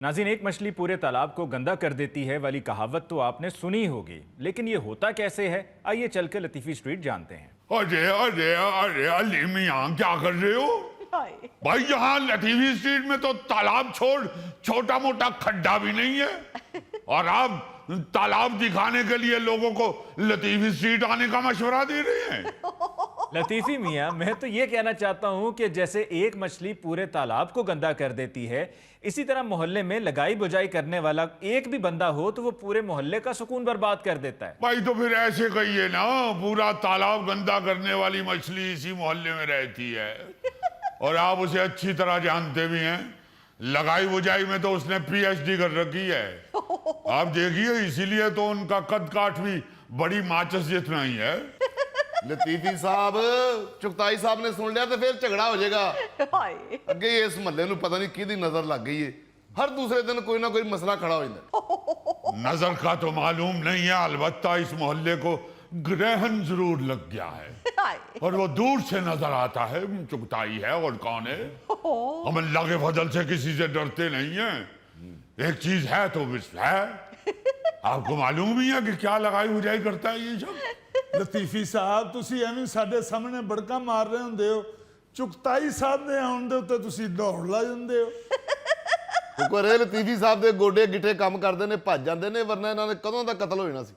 नाज़रीन, एक मछली पूरे तालाब को गंदा कर देती है वाली कहावत तो आपने सुनी होगी, लेकिन ये होता कैसे है? आइए चल के लतीफ़ी स्ट्रीट जानते हैं। अरे अरे अरे अली मियां, क्या कर रहे हो भाई? यहाँ लतीफ़ी स्ट्रीट में तो तालाब छोड़ छोटा मोटा खड्डा भी नहीं है, और आप तालाब दिखाने के लिए लोगों को लतीफ़ी स्ट्रीट आने का मशवरा दे रहे हैं। लतीफ़ी मियाँ, मैं तो ये कहना चाहता हूँ कि जैसे एक मछली पूरे तालाब को गंदा कर देती है, इसी तरह मोहल्ले में लगाई बुझाई करने वाला एक भी बंदा हो तो वो पूरे मोहल्ले का सुकून बर्बाद कर देता है। भाई तो फिर ऐसे कहिए ना, पूरा तालाब गंदा करने वाली मछली इसी मोहल्ले में रहती है, और आप उसे अच्छी तरह जानते भी हैं। लगाई बुझाई में तो उसने PhD कर रखी है, आप देखिए, इसीलिए तो उनका कद काठ भी बड़ी माचिस जितना ही है। लतीफी साहब, चुगताई साहब ने सुन लिया तो फिर झगड़ा हो जाएगा। अगे इस महल्ले में पता नहीं किहदी नजर लग गई है, हर दूसरे दिन कोई ना कोई मसला खड़ा हो जाता। नजर का तो मालूम नहीं है, अलबत्ता इस मोहल्ले को ग्रहण जरूर लग गया है, और वो दूर से नजर आता है। चुगताई है और कौन है? हम अल्लाह के फजल से किसी से डरते नहीं हैं। एक चीज है तो विश्व है। आपको मालूम ही है कि क्या लगाई बुझाई करता है ये सब। लतीफी साहब, तुसी एवें साडे सामने बड़का मार रहे होंदे हो, चुगताई साहब दे आउण दे उत्ते तुसी दौड़ ला जांदे हो। शुक्र है लतीफी साहब दे गोडे गिट्टे काम करते ने, भज जाते ने, वरना इन्होंने कदों दा कत्ल हो जाना सी।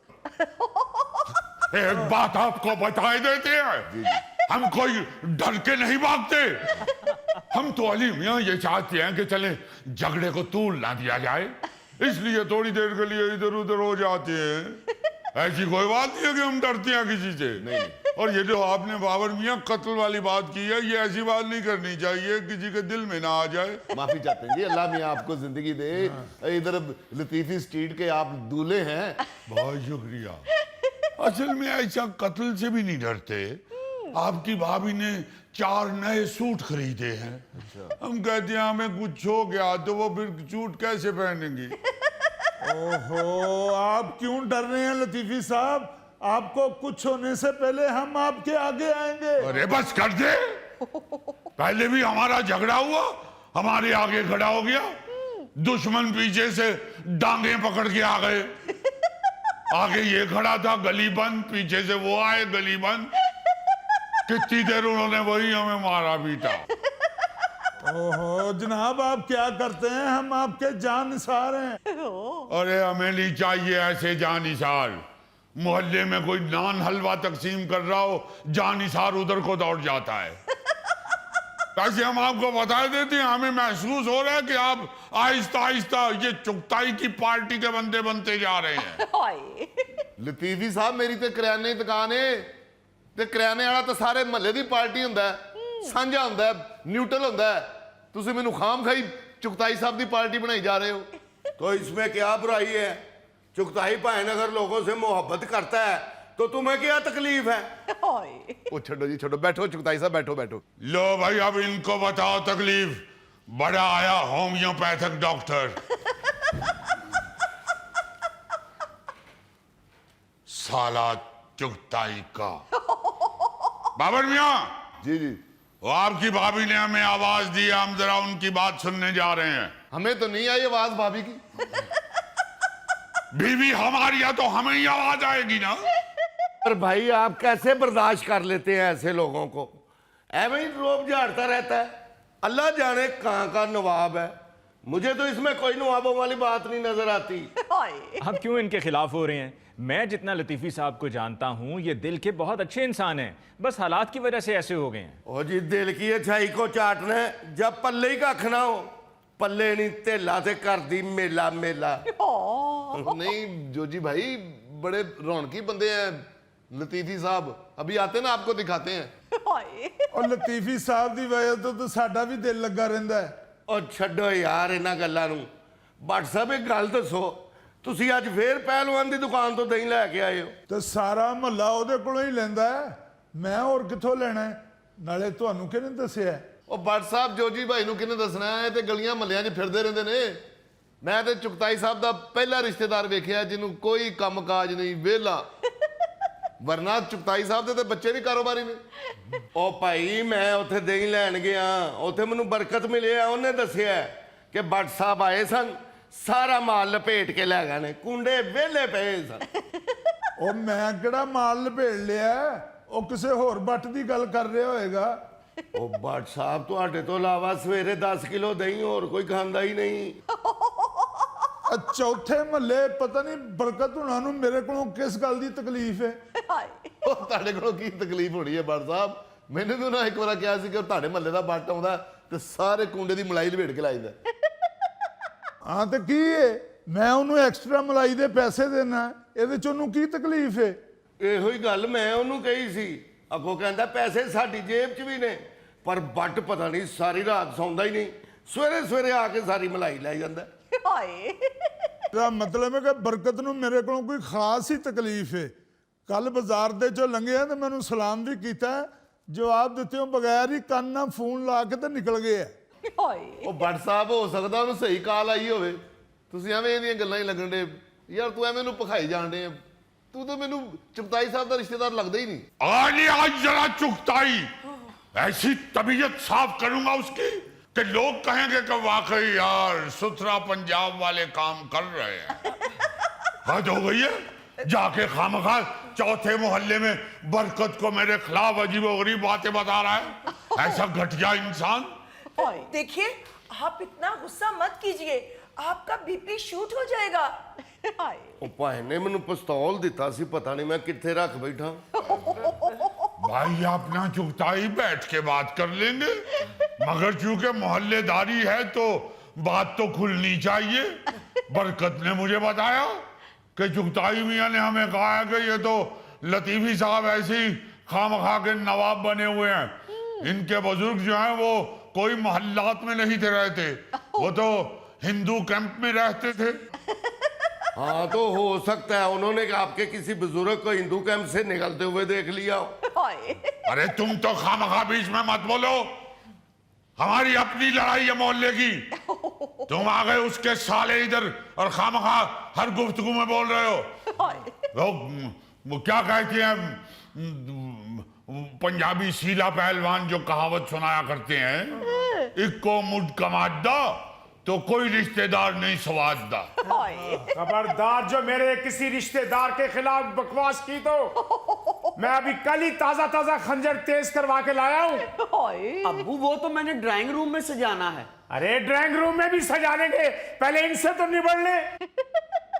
एक बात आपको बता देते हैं, हम कोई डर के नहीं भागते। हम तो अली मियां ये चाहते हैं कि चले झगड़े को तूल ना दिया जाए, इसलिए थोड़ी देर के लिए इधर उधर हो जाते हैं। ऐसी कोई बात नहीं है कि हम डरते हैं किसी से। नहीं। और ये जो आपने बाबर मियां कत्ल वाली बात की है, ये ऐसी बात नहीं करनी चाहिए, किसी के दिल में ना आ जाए। माफी चाहते हैं जी, अल्लाह मियां आपको जिंदगी दे। इधर लतीफी स्ट्रीट के आप दूल्हे हैं। बहुत शुक्रिया। असल में ऐसा कत्ल से भी नहीं डरते। आपकी भाभी ने 4 नए सूट खरीदे हैं। हम कहते हैं हमें कुछ हो गया तो वो फिर सूट कैसे पहनेंगी? ओहो, आप क्यों डर रहे हैं लतीफी साहब? आपको कुछ होने से पहले हम आपके आगे आएंगे। अरे बस कर दे, पहले भी हमारा झगड़ा हुआ, हमारे आगे खड़ा हो गया। दुश्मन पीछे से डांगे पकड़ के आ गए, आगे ये खड़ा था गली बंद, पीछे से वो आए गली बंद। कितनी देर उन्होंने वही हमें मारा पीटा। ओहो जनाब, आप क्या करते हैं? हम आपके जानसार हैं। अरे हमें नहीं चाहिए ऐसे जानिसार। मोहल्ले में कोई नान हलवा तकसीम कर रहा हो, जानिसार उधर को दौड़ जाता है। वैसे हम आपको बता देते हैं, हमें महसूस हो रहा है कि आप आहिस्ता आहिस्ता ये चुगताई की पार्टी के बंदे बनते जा रहे हैं। लतीफी साहब, मेरी तो करियाने की दुकान है, ते करियाने वाला तो सारे महल्ले की पार्टी हुंदा है, सांझा हुंदा है, न्यूट्रल हुंदा है। तुसी मैनू खाम खाई चुगताई साहब की पार्टी बनाई जा रहे हो। तो इसमें क्या बुराई है? चुगताई भाई अगर लोगों से मोहब्बत करता है तो तुम्हें क्या तकलीफ है? ओ छोड़ो जी छोड़ो, बैठो चुगताई साहब, बैठो बैठो। लो भाई, अब इनको बताओ तकलीफ। बड़ा आया होम्योपैथिक डॉक्टर। साला चुगताई का। बाबर मियां जी जी, वो आपकी भाभी ने हमें आवाज दी, हम जरा उनकी बात सुनने जा रहे हैं। हमें तो नहीं आई आवाज भाभी की। बीवी हमारी है तो हमें ही आवाज आएगी ना। पर भाई आप कैसे बर्दाश्त कर लेते हैं ऐसे लोगों को? ऐਵੇਂ ही रोब झाड़ता रहता है। अल्लाह जाने कहाँ का नवाब है, मुझे तो इसमें कोई नवाबों वाली बात नहीं नजर आती। आप क्यों इनके खिलाफ हो रहे हैं? मैं जितना लतीफ़ी साहब को जानता हूँ, ये दिल के बहुत अच्छे इंसान हैं, बस हालात की वजह से ऐसे हो गए हैं। ओ जी, दिल की अच्छाई को चाटना है जब पल्ले ही कख ना हो। पल्ले नहीं तेला से कर दी मेला मेला। नहीं जोजी भाई, बड़े रौनकी बंदे हैं लतीफी साहब, अभी आते ना आपको दिखाते हैं। और लतीफी साहब की वजह तो साडा भी दिल लगा रहिंदा है। और छड्डो यार इन्हां गल्लां नूं। भट्ट साहब एक गल दसो, तुसी अज फिर पहलवान की दुकान तो दही लैके आए हो? तो सारा महल्ला ਉਹਦੇ ਕੋਲੋਂ ਹੀ ਲੈਂਦਾ है, मैं और किथों लेना है? नाले ਤੁਹਾਨੂੰ ਕਿਹਨੇ ਦੱਸਿਆ है? ਉਹ भट्ट साहब जोजी भाई ਨੂੰ ਕਿਹਨੇ ਦੱਸਣਾ ਹੈ? ਤੇ ਗਲੀਆਂ ਮਹੱਲਿਆਂ 'ਚ ਫਿਰਦੇ ਰਹਿੰਦੇ ਨੇ। ਮੈਂ ਤੇ ਚੁਗਤਾਈ ਸਾਹਿਬ ਦਾ ਪਹਿਲਾ ਰਿਸ਼ਤੇਦਾਰ ਵੇਖਿਆ ਜਿਹਨੂੰ ਕੋਈ ਕੰਮਕਾਜ ਨਹੀਂ, ਵਿਹਲਾ। ਵਰਨਾ ਚੁਗਤਾਈ ਸਾਹਿਬ ਦੇ ਤੇ ਬੱਚੇ ਵੀ ਕਾਰੋਬਾਰੀ ਨੇ। ओ भाई मैं उत्थे दही लैन गया, उत्थे मैनू बरकत मिली है, उन्हें दसिया कि भट्ट साहब आए सन ਸਾਰਾ ਮਾਲ ਲਪੇਟ ਕੇ ਲੈ ਗਏ ਨੇ। ਕੁੰਡੇ ਵਿਹਲੇ ਪਏ ਸਨ। ਉਹ ਮੈਂ ਕਿਹੜਾ ਮਾਲ ਲਪੇੜ ਲਿਆ, ਉਹ ਕਿਸੇ ਹੋਰ ਬੱਟ ਦੀ ਗੱਲ ਕਰ ਰਿਹਾ ਹੋਏਗਾ। ਉਹ ਭੱਟ ਸਾਹਿਬ ਤੁਹਾਡੇ ਤੋਂ ਇਲਾਵਾ ਸਵੇਰੇ 10 ਕਿਲੋ ਦਹੀਂ ਹੋਰ ਕੋਈ ਖਾਂਦਾ ਹੀ ਨਹੀਂ। ਚੌਥੇ ਮਹੱਲੇ ਪਤਾ ਨਹੀਂ ਬਰਕਤ ਹੁਣਾਂ ਨੂੰ ਮੇਰੇ ਕੋਲੋਂ ਕਿਸ ਗੱਲ ਦੀ ਤਕਲੀਫ ਹੈ। ਉਹ ਤੁਹਾਡੇ ਕੋਲੋਂ ਕੀ ਤਕਲੀਫ ਹੋਣੀ ਹੈ ਬੱਟ ਸਾਹਿਬ? ਮੈਨੂੰ ਵੀ ਉਹਨਾਂ ਇੱਕ ਵਾਰ ਕਿਹਾ ਸੀ ਕਿ ਤੁਹਾਡੇ ਮਹੱਲੇ ਦਾ ਬੱਟ ਆਉਂਦਾ ਤੇ ਸਾਰੇ ਕੁੰਡੇ ਦੀ ਮਲਾਈ ਲਪੇਟ ਕੇ ਲਾਈਦਾ। ਹਾਂ ਤੇ ਕੀ ਹੈ, ਮੈਂ ਉਹਨੂੰ ਐਕਸਟਰਾ ਮਲਾਈ ਦੇ ਪੈਸੇ ਦੇਣਾ, ਇਹਦੇ ਚ ਉਹਨੂੰ ਕੀ ਤਕਲੀਫ ਹੈ? ਇਹੋ ਹੀ ਗੱਲ ਮੈਂ ਉਹਨੂੰ ਕਹੀ ਸੀ। ਅੱਗੋਂ ਕਹਿੰਦਾ ਪੈਸੇ ਸਾਡੀ ਜੇਬ 'ਚ ਵੀ ਨੇ, ਪਰ ਬੱਟ ਪਤਾ ਨਹੀਂ ਸਾਰੀ ਰਾਤ ਸੌਂਦਾ ਹੀ ਨਹੀਂ, ਸਵੇਰੇ ਸਵੇਰੇ ਆ ਕੇ ਸਾਰੀ ਮਲਾਈ ਲੈ ਜਾਂਦਾ। ਇਹਦਾ ਮਤਲਬ ਹੈ ਕਿ ਬਰਕਤ ਨੂੰ ਮੇਰੇ ਕੋਲੋਂ ਕੋਈ ਖਾਸ ਹੀ ਤਕਲੀਫ ਹੈ। ਕੱਲ ਬਾਜ਼ਾਰ ਦੇ ਚੋਂ ਲੰਘਿਆ ਤੇ ਮੈਨੂੰ ਸਲਾਮ ਵੀ ਕੀਤਾ, ਜਵਾਬ ਦਿੱਤਿਓ ਬਗੈਰ ਹੀ ਕੰਨ ਨਾਲ ਫੋਨ ਲਾ ਕੇ ਤੇ ਨਿਕਲ ਗਏ ਆ। ਉਹ ਬੱਟ ਸਾਹਿਬ ਹੋ ਸਕਦਾ ਉਹਨੂੰ ਸਹੀ ਕਾਲ ਆਈ ਹੋਵੇ, ਤੁਸੀਂ ਐਵੇਂ ਇਹਦੀਆਂ ਗੱਲਾਂ ਹੀ ਲੱਗਣ ਦੇ। ਯਾਰ ਤੂੰ ਐਵੇਂ ਇਹਨੂੰ ਭਖਾਈ ਜਾਣਦੇ, ਤੂੰ ਤਾਂ ਮੈਨੂੰ ਚੁਗਤਾਈ ਸਾਹਿਬ ਦਾ ਰਿਸ਼ਤੇਦਾਰ ਲੱਗਦਾ ਹੀ नहीं। आज जरा चुगताई ऐसी तबीयत साफ करूंगा उसकी कि लोग कहेंगे कि वाकई यार सुथरा पंजाब वाले काम कर रहे हैं। हद हो गई है, जाके खामखा चौथे मोहल्ले में बरकत को मेरे खिलाफ अजीबोगरीब बातें बता रहा है, ऐसा घटिया इंसान। देखिए आप इतना गुस्सा मत कीजिए, आपका बीपी शूट हो जाएगा। ਉਹ ਭਾਈ ਨੇ ਮੈਨੂੰ ਪਿਸਤੌਲ ਦਿੱਤਾ ਸੀ, ਪਤਾ ਨਹੀਂ ਮੈਂ ਕਿੱਥੇ ਰੱਖ ਬੈਠਾ। भाई अपना चुगताई बैठ के बात कर लेंगे, मगर चूंकि मोहल्लेदारी है तो बात तो खुलनी चाहिए। बरकत ने मुझे बताया कि चुगताई मियां ने हमें कहा है कि ये तो लतीफी साहब ऐसे ही खामखा के नवाब बने हुए हैं, इनके बुजुर्ग जो हैं वो कोई मोहल्लात में नहीं थे रहते, वो तो हिंदू कैंप में रहते थे। हाँ तो हो सकता है उन्होंने आपके किसी बुजुर्ग को हिंदू कैंप से निकलते हुए देख लिया। अरे तुम तो खामखा बीच में मत बोलो, हमारी अपनी लड़ाई है मोहल्ले की, तुम आ गए उसके साले इधर और खामखा हर गुफ्तगू में बोल रहे हो। वो क्या कहते हैं पंजाबी सीला पहलवान जो कहावत सुनाया करते हैं, इक्को मुड कमादा तो कोई रिश्तेदार नहीं सवाददा। खबरदार जो मेरे किसी रिश्तेदार के खिलाफ बकवास की तो मैं अभी कल ही ताजा ताजा खंजर तेज करवा के लाया हूँ। अब्बू वो तो मैंने ड्राइंग रूम में सजाना है। अरे ड्राइंग रूम में भी सजा लेंगे, पहले इनसे तो निबड़ ले।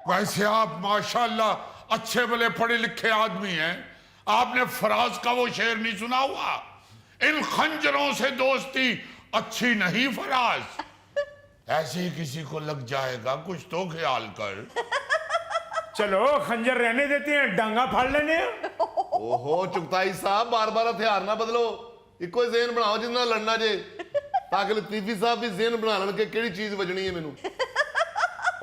वैसे आप माशाल्लाह अच्छे भले पढ़े लिखे आदमी हैं, आपने फराज का वो शेर नहीं सुना हुआ, इन खंजरों से दोस्ती अच्छी नहीं फराज, ऐसे ही किसी को लग जाएगा, कुछ तो ख्याल कर। चलो खंजर रहने देते हैं, डांगा फाड़ लेने हैं। ओहो चुगताई साहब बार बार हथियार ना बदलो, इको ज़हन बनाओ जिस नाल लड़ना जे, ताकि लतीफी साहब भी ज़हन बना लेन कि किहड़ी चीज वजनी है मैनू।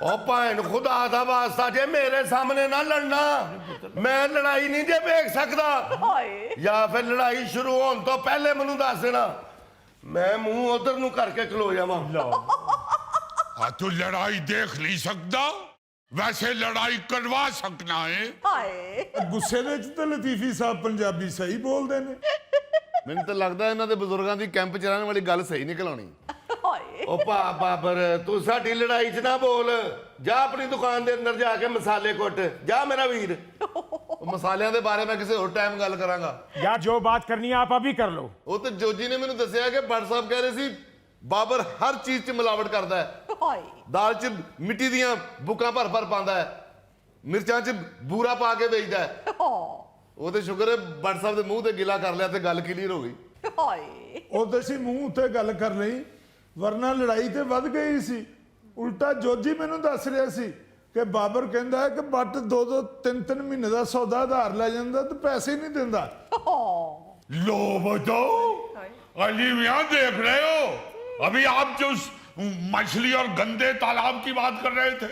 ओ भैन खुदा दा वास्ता जे मेरे सामने ना लड़ना, मैं लड़ाई नहीं जे देख सकदा, या फिर लड़ाई शुरू होने तो पहले मैनू दस देना, मैं मुंह उधर नू करके खलो जावां। हाँ तो लड़ाई देख नहीं सकता, वैसे लड़ाई करवा सकना है। ਗੁੱਸੇ ਦੇ ਵਿੱਚ ਤਾਂ ਲਤੀਫੀ ਸਾਹਿਬ ਪੰਜਾਬੀ ਸਹੀ ਬੋਲਦੇ ਨੇ। ਮੈਨੂੰ ਤਾਂ ਲੱਗਦਾ ਇਹਨਾਂ ਦੇ ਬਜ਼ੁਰਗਾਂ ਦੀ ਕੈਂਪ ਚ ਰਹਿਣ ਵਾਲੀ ਗੱਲ ਸਹੀ ਨਿਕਲ ਆਉਣੀ। ओ बाबर तू साडी लड़ाई च ना बोल, जा अपनी दुकान दे अंदर जाके मसाले कुट, जा मेरा वीर। ਉਹ ਮਸਾਲਿਆਂ ਦੇ ਬਾਰੇ ਮੈਂ ਕਿਸੇ ਹੋਰ ਟਾਈਮ ਗੱਲ ਕਰਾਂਗਾ। या जो बात करनी है आप अभी कर लो। ਉਹ ਤੇ ਜੋਜੀ ਨੇ ਮੈਨੂੰ ਦੱਸਿਆ ਕਿ ਬੱਟ ਸਾਹਿਬ ਕਹਿ ਰਹੇ ਸੀ ਬਾਬਰ ਹਰ ਚੀਜ਼ 'ਚ ਮਿਲਾਵਟ ਕਰਦਾ ਹੈ, ਦਾਲ 'ਚ ਮਿੱਟੀ ਦੀਆਂ ਬੁੱਕਾਂ ਭਰ ਭਰ ਪਾਉਂਦਾ ਹੈ, ਮਿਰਚਾਂ 'ਚ ਬੂਰਾ ਪਾ ਕੇ ਵੇਚਦਾ ਹੈ। ਉਹ ਤੇ ਸ਼ੁਕਰ ਹੈ ਬੱਟ ਸਾਹਿਬ ਦੇ ਮੂੰਹ ਤੇ ਗਿਲਾ ਕਰ ਲਿਆ ਤੇ ਗੱਲ ਕਲੀਅਰ ਹੋ ਗਈ। ਉਹਦੇ ਸੀ ਮੂੰਹ ਉੱਤੇ ਗੱਲ ਕਰ ਲਈ, ਵਰਨਾ ਲੜਾਈ ਤੇ ਵੱਧ ਗਈ ਸੀ। ਉਲਟਾ ਜੋਜੀ ਮੈਨੂੰ ਦੱਸ ਰਿਹਾ ਸੀ ਕਿ ਬਾਬਰ ਕਹਿੰਦਾ ਹੈ ਕਿ ਬੱਟ 2-2 3-3 ਮਹੀਨੇ ਦਾ ਸੌਦਾ ਉਧਾਰ ਲੈ ਜਾਂਦਾ ਤੇ ਪੈਸੇ ਨਹੀਂ ਦਿੰਦਾ। लो बताओ अली मियां देख रहे हो, अभी आप जो उस मछली और गंदे तालाब की बात कर रहे थे,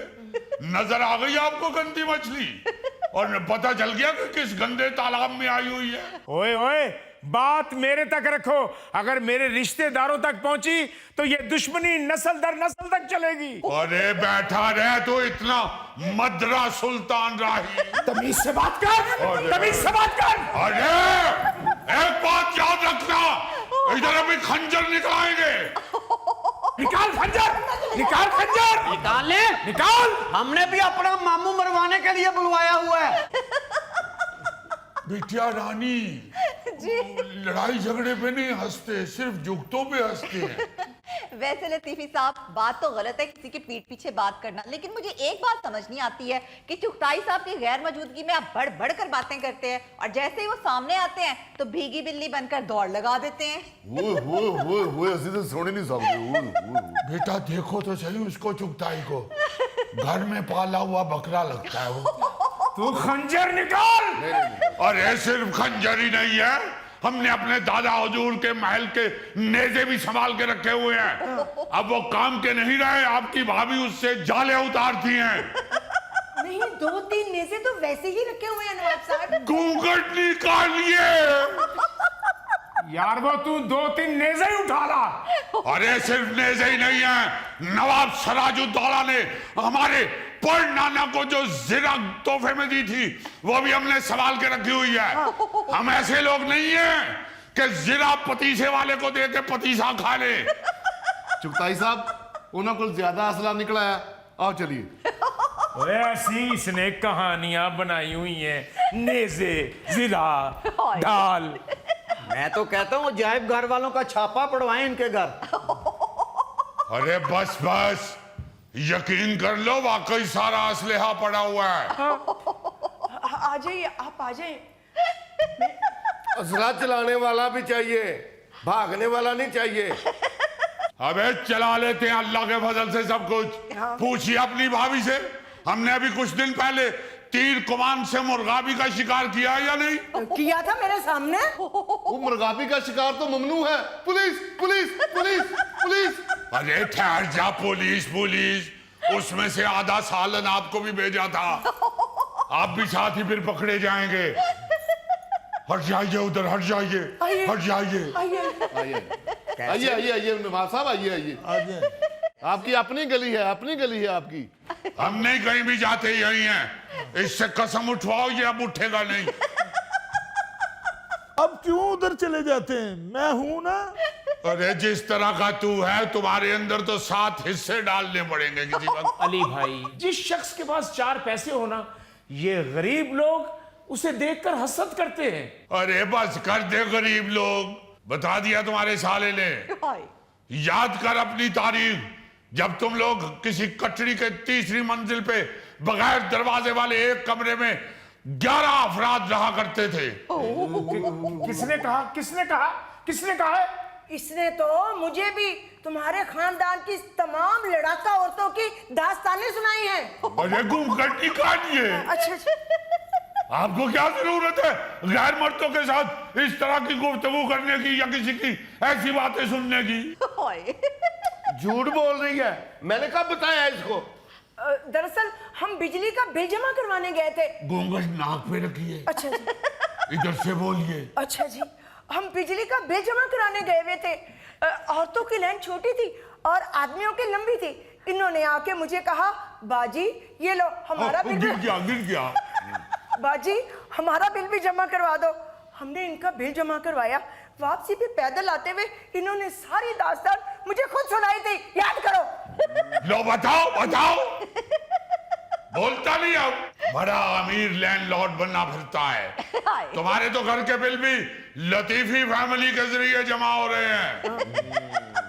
नजर आ गई आपको गंदी मछली, और पता चल गया कि किस गंदे तालाब में आई हुई है। ओए ओए बात मेरे तक रखो, अगर मेरे रिश्तेदारों तक पहुंची तो ये दुश्मनी नस्ल दर नस्ल तक चलेगी। अरे बैठा रहे तो इतना मदरा सुल्तान राही। तमीज से बात कर, तमीज से बात कर। अरे एक बात याद रखना, इधर अभी खंजर निकलाएंगे। निकाल खंजर, निकाल खंजर, निकाल ले। निकाल। हमने भी अपना मामू मरवाने के लिए बुलवाया हुआ है। बिटिया रानी, लड़ाई झगड़े पे नहीं हंसते, सिर्फ जुगतों पे हंसते हैं। वैसे लतीफी साहब, बात तो गलत है किसी की पीठ पीछे बात करना, लेकिन मुझे एक बात समझ नहीं आती है कि चुगताई साहब की गैर मौजूदगी में आप बढ़ बढ़ कर बातें करते हैं और जैसे ही वो सामने आते हैं तो भीगी बिल्ली बनकर दौड़ लगा देते हैं। वो ਅਸੀਂ तो सोने नहीं सकते। बेटा देखो तो सही उसको, चुगताई को। घर में पाला हुआ बकरा लगता है वो। तू खंजर निकाल। अरे सिर्फ खंजर ही नहीं है, हमने अपने दादा हुजूर के महल के नेज़े भी संभाल के रखे हुए हैं। अब वो काम के नहीं रहे, आपकी भाभी उससे जाले उतारती हैं। नहीं, 2-3 नेज़े तो वैसे ही रखे हुए हैं नवाब साहब। घूंघट निकालिए। यार वो तू 2-3 नेज़े ही उठा ला। अरे सिर्फ नेज़े ही नहीं है, नवाब सराजुद्दौला ने हमारे पर नाना को जो ज़िरा तोहफे में दी थी वो भी हमने संभाल के रखी हुई है। हम ऐसे लोग नहीं हैं कि ज़िरा पतीसे वाले को दे के पतीसा खा ले। चुगताई साहब, उन्होंने कुछ ज्यादा असला निकला है। आओ चलिए। ओए ऐसी इसने कहानियां बनाई हुई हैं, नेज़े, ज़िरा, ढाल। मैं तो कहता हूँ जायब घर वालों का छापा पड़वाएं इनके घर। अरे बस बस, यकीन कर लो वाकई सारा असलहा पड़ा हुआ है। आ जाइए, आप आ जाइए। असला चलाने वाला भी चाहिए, भागने वाला नहीं चाहिए। अबे चला लेते हैं अल्लाह के फजल से सब कुछ। पूछिए अपनी भाभी से, हमने अभी कुछ दिन पहले तीर कमान से मुर्गाबी का शिकार किया या नहीं? किया था मेरे सामने। वो मुर्गाबी का शिकार तो ममनू है। Police police police police. अरे ठहर जा, पुलिस पुलिस, उसमें से आधा सालन आपको भी भेजा था। आप भी साथ ही फिर पकड़े जाएंगे। हट जाइए उधर, हट जाइए, हट जाइए। आइए आइए आइए नवाब साहब, आइए आइए। आपकी अपनी गली है, अपनी गली है आपकी। हम नहीं कहीं भी जाते, यही हैं। इससे कसम उठवाओ, ये अब उठेगा नहीं। अब क्यों उधर चले जाते हैं? मैं हूं ना। अरे जिस तरह का तू है, तुम्हारे अंदर तो 7 हिस्से डालने पड़ेंगे किसी वक्त। अली भाई, जिस शख्स के पास 4 पैसे होना, ये गरीब लोग उसे देखकर हसद करते हैं। अरे बस कर दे गरीब लोग, बता दिया तुम्हारे साले ने। याद कर अपनी तारीख, जब तुम लोग किसी कटड़ी के 3री मंजिल पे बगैर दरवाजे वाले एक कमरे में 11 अफराद रहा करते थे। किसने कहा, किसने कहा, किसने कहा है? इसने तो मुझे भी तुम्हारे खानदान की तमाम लड़ाका औरतों की दास्तानें सुनाई हैं। अरे घूंघट निकालिए। अच्छा। आपको क्या जरूरत है गैर मर्दों के साथ इस तरह की गुफ्तगू करने की या किसी की ऐसी बातें सुनने की? झूठ बोल रही है, मैंने कब बताया इसको? दरअसल हम बिजली का बिल जमा करवाने गए थे। घूंघट नाक पे रखिए। अच्छा जी। इधर से बोलिए। अच्छा जी, हम बिजली का बिल जमा कराने गए हुए थे। औरतों की लाइन छोटी थी और आदमियों की लंबी थी। इन्होंने आके मुझे कहा, बाजी ये लो हमारा बिल। गिर गया। बाजी हमारा बिल भी जमा करवा दो। हमने इनका बिल जमा करवाया। वापसी पे पैदल आते हुए इन्होंने सारी दास्तान मुझे खुद सुनाई थी। याद करो। लो बताओ बताओ। बोलता नहीं, अब बड़ा अमीर लैंडलॉर्ड बनना फिरता है। तुम्हारे तो घर के बिल भी लतीफी फैमिली के जरिए जमा हो रहे हैं।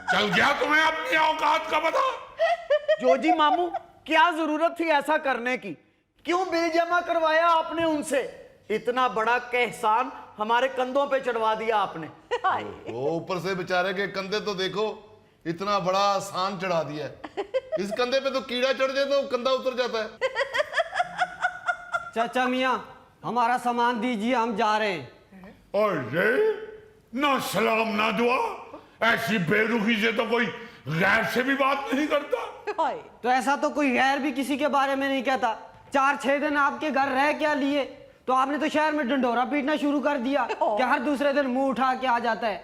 चल गया तुम्हें अपनी औकात का पता? जोजी मामू, क्या जरूरत थी ऐसा करने की? क्यों बिल जमा करवाया आपने उनसे? इतना बड़ा एहसान हमारे कंधों पे चढ़वा दिया आपने। वो ऊपर से बेचारे के कंधे तो देखो, इतना बड़ा आसान चढ़ा दिया है। इस कंधे पे तो कीड़ा चढ़ जाए तो कंधा उतर जाता है। चाचा मियाँ, हमारा सामान दीजिए, हम जा रहे हैं। अरे ना सलाम ना दुआ, ऐसी बेरुखी से तो कोई गैर से भी बात नहीं करता। तो ऐसा तो कोई गैर भी किसी के बारे में नहीं कहता। 4-6 दिन आपके घर रह क्या लिए, तो आपने तो शहर में डंडोरा पीटना शुरू कर दिया कि हर दूसरे दिन मुंह उठा के आ जाता है।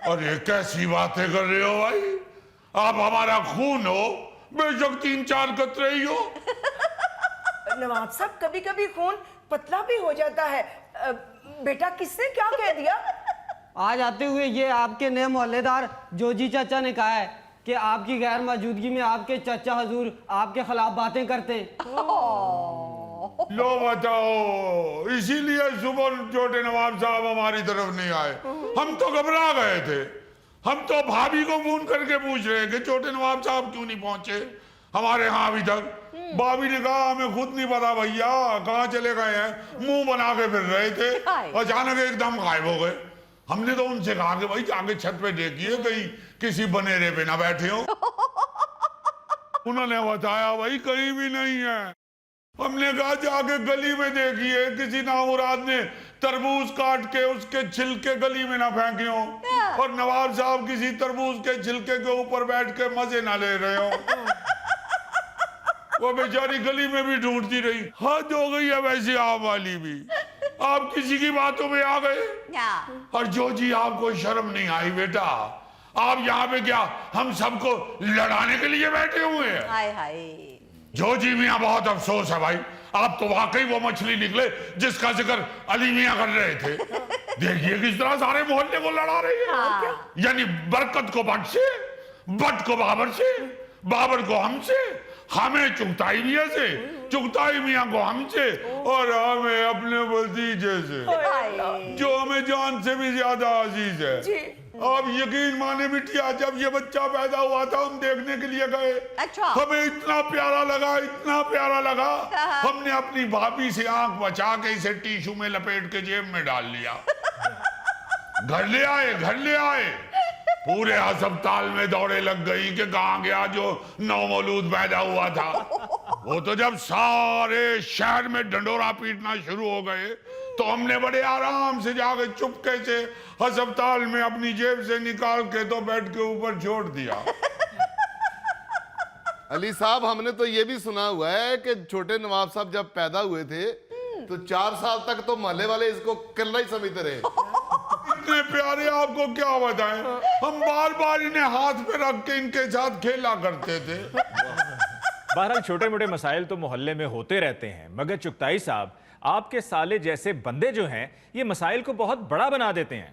अरे कैसी बातें कर रहे हो भाई? आप हमारा खून हो, बेशक 3-4 कतरे ही हो। नवाब साहब, कभी कभी खून पतला भी हो जाता है। बेटा किसने क्या कह दिया? आज आते हुए ये आपके नए मोहल्लेदार जोजी चाचा ने कहा है कि आपकी गैर मौजूदगी में आपके चाचा हजूर आपके खिलाफ बातें करते। लो बताओ, इसीलिए सुबह छोटे नवाब साहब हमारी तरफ नहीं आए। हम तो घबरा गए थे। हम तो भाभी को फोन करके पूछ रहे हैं कि छोटे नवाब साहब क्यों नहीं पहुंचे हमारे यहाँ अभी तक। भाभी ने कहा हमें खुद नहीं पता भैया, कहाँ चले गए हैं, मुंह बना के फिर रहे थे, अचानक एकदम गायब हो गए। हमने तो उनसे कहा कि भाई जाके छत पे देखिए कहीं किसी बनेरे पे ना बैठे हो। उन्होंने बताया भाई कहीं भी नहीं है। हमने कहा जाके गली में देखिए किसी नामुराद ने तरबूज काट के उसके छिलके गली में ना फेंके हो, और नवाब साहब किसी तरबूज के छिलके के ऊपर बैठ के मजे ना ले रहे हो। वो बेचारी गली में भी ढूंढती रही। हद हो गई है वैसे आप वाली भी, आप किसी की बातों में आ गए। और जो जी आपको शर्म नहीं आई बेटा, आप यहाँ पे क्या हम सबको लड़ाने के लिए बैठे हुए हैं? हाय हाय। जो जी मियाँ बहुत अफसोस है भाई, आप तो वाकई वो मछली निकले जिसका जिक्र अली मियाँ कर रहे थे। देखिए किस तरह सारे मोहल्ले को लड़ा रही है। यानी बरकत को भट्ट से, भट्ट को बाबर से, बाबर को हमसे, हमें चुगताई मियाँ से, चुगताई मियाँ को हमसे, और हमें अपने भतीजे से जो हमें जान से भी ज्यादा अजीज है। आप यकीन माने बिटिया, जब ये बच्चा पैदा हुआ था हम देखने के लिए गए। अच्छा। हमें इतना प्यारा लगा, इतना प्यारा लगा, हमने अपनी भाभी से आंख बचा के इसे टिश्यू में लपेट के जेब में डाल लिया। घर ले आए, घर ले आए, पूरे अस्पताल में दौड़े लग गई कि कहाँ गया जो नवमौलूद पैदा हुआ था। वो तो जब सारे शहर में ढंडोरा पीटना शुरू हो गए तो हमने बड़े आराम से जाके चुपके से अस्पताल में अपनी जेब से निकाल के तो बेड के ऊपर छोड़ दिया। अली साहब, हमने तो ये भी सुना हुआ है कि छोटे नवाब साहब जब पैदा हुए थे तो 4 साल तक तो मोहल्ले वाले इसको किल्ला ही समझते रहे। इतने प्यारे, आपको क्या बताएं, हम बार बार इन्हें हाथ पे रख के इनके साथ खेला करते थे। बहरहाल छोटे मोटे मसाइल तो मोहल्ले में होते रहते हैं, मगर चुगताई साहब आपके साले जैसे बंदे जो हैं ये मसाइल को बहुत बड़ा बना देते हैं।